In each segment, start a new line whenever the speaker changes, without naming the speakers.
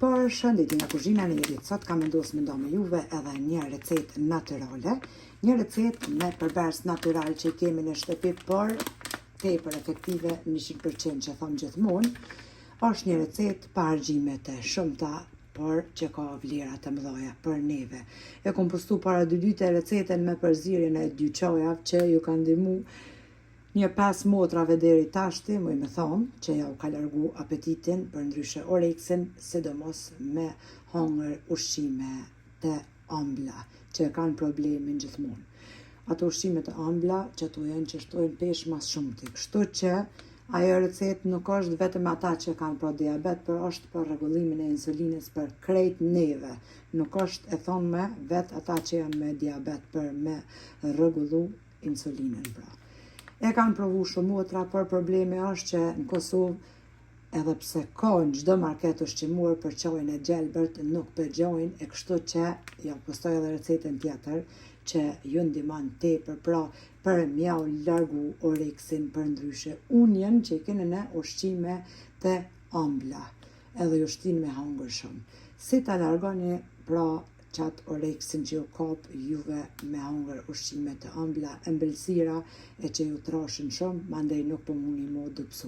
Për shëndetje nga kuzhina në jerit, sot kam vendosur me ndo me juve edhe një recet natyrale, një recet me përbërës natyral që i kemi në shtëpi, por tepër efektive 100% që thom gjithmonë. Është një recet pa argjime të shumta, por që ka vlera të mëdha për neve. E kom postu para 2 ditë recetën me përzierjen e 2 çajave që ju kanë ndihmu një 5 motrave deri tashti, muj me thonë që ja u ka largu apetitin për ndryshe oreksin, sidomos me hongër ushqime të ëmbla, që kanë problemin gjithmonë. Ato ushqime të ëmbla që ato janë që shtojnë peshë mas shumti. Kështu që ajo recet nuk është vetëm ata që kanë pro diabet, por është për rregullimin e insulinës për krejt neve. Nuk është e thonë me vetë ata që janë me diabet për me rregullu insulinën pra. E kanë provu shumë motra, por problemi është që në Kosovë, edhe pse ka në çdo market ushqimor për çajin e gjelbërt, nuk përgjojnë, e kështu që ja postoj edhe recetën tjetër që ju ndihmon tepër pra për mjau largu oreksin për ndryshe unjen që i keni në ushqime të ëmbla, edhe ju shtin me hangër shumë. Si ta largoni pra qatë oreksin që ju kap juve me hangër ushqime të ëmbla, ëmbëlsira e që ju trashin shumë, mandej nuk po muni mo dëpsu.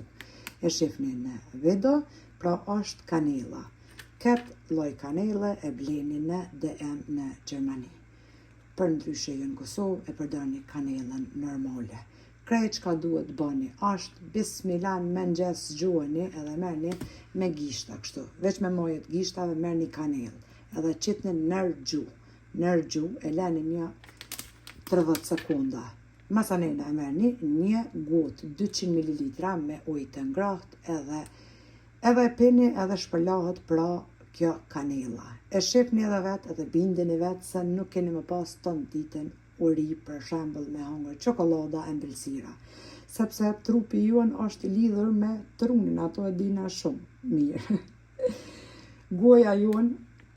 E shifni në video, pra është kanela. Këtë lloj kanele e bleni në DM në Gjermani. Për ndryshe ju në Kosovë e përdorni kanelën normale. Krejt çka duhet bëni është bismillah mëngjes zgjuheni edhe merrni me gishta kështu. Veç me mojet gishtave merrni kanelë. Edhe qitni nër gju e leni një 30 sekunda. Masanena e merrni një gotë 200 ml me ujë të ngrohtë edhe pini edhe shpërlahet pra kjo kanela. E shifni edhe vetë edhe bindeni vetë se nuk keni më pas ton ditën uri për shembull me hangër çokolada e ëmbëlsira. Sepse trupi juan është i lidhur me trunin, ato e dina shumë mirë. Goja juan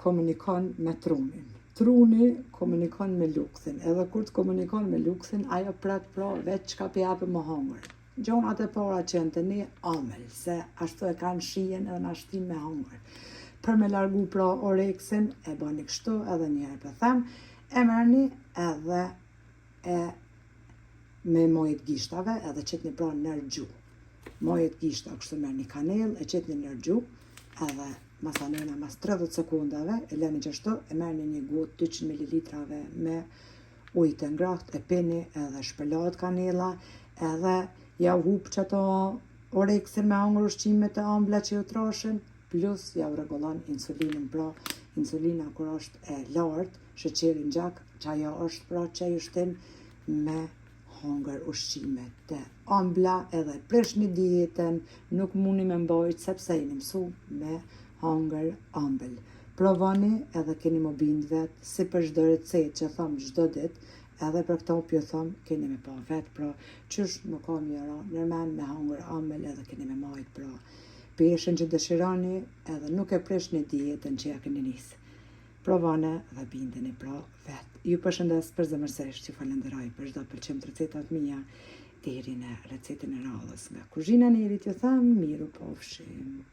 komunikon me trunin. Truni komunikon me lukthin. Edhe kur të komunikon me lukthin, ajo pret pra veç çka pi japë më hangër. Gjonat e para që janë të ne ëmbël, se ashtu e kanë shijen edhe na shtin me hangër. Për me largu pra oreksin, e bani kështu edhe një herë për them, e merrni edhe me mojet gishtave edhe qitni pra nër gju. Mojet gishta kështu merrni kanelë, e qitni nër gju, edhe masanena mas 30 sekundave, e leni qashtu, e merrni një gotë 200 ml me ujë të ngrohtë, e pini edhe shpërlahet kanela, edhe ja hup çato oreksin me hangër ushqime të ëmbla që ju trashin, plus ja u rregullon insulinën pra, insulina kur është e lartë, sheqeri në gjak, që ajo është pra që ju shtin me hangër ushqime të ëmbla, edhe prishni dietën, nuk muni me mbajt sepse jeni mësu me hangër ëmbël. Provoni edhe keni më bind vetë, si për çdo recet që thom çdo ditë, edhe për këto pju thom keni me pa vetë, pra qysh nuk ka mjera, nërmen me hangër ëmbël edhe keni me majt pra peshën që dëshironi, edhe nuk e prishni dietën që ja keni nisë. Provone dhe bindeni pra vetë. Ju përshëndes përzemërsisht, ju falenderoj për çdo pëlqim të recetat mia, deri në recetën e radhës nga kuzhina e Nerit, ju them miru pofshim.